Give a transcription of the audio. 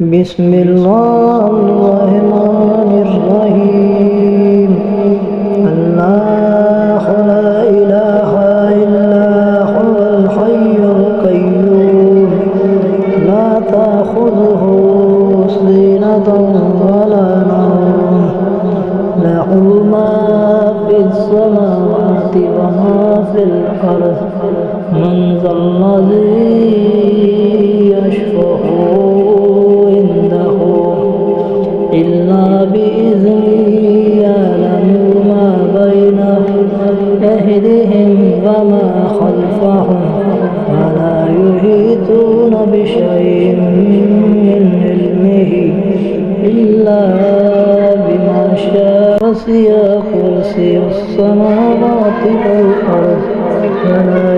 بسم الله الرحمن الرحيم. الله لا إله إلا هو الحي القيوم لا تأخذه سنة ولا نوم له ما في السماوات وما في الأرض من ذا الذي يشفع عنده إلا بإذنه يعلم ما بين أيديهم وما خلفهم ولا يحيطون بشيء من علمه إلا بما شاء وسع كرسيه السماوات والأرض ولا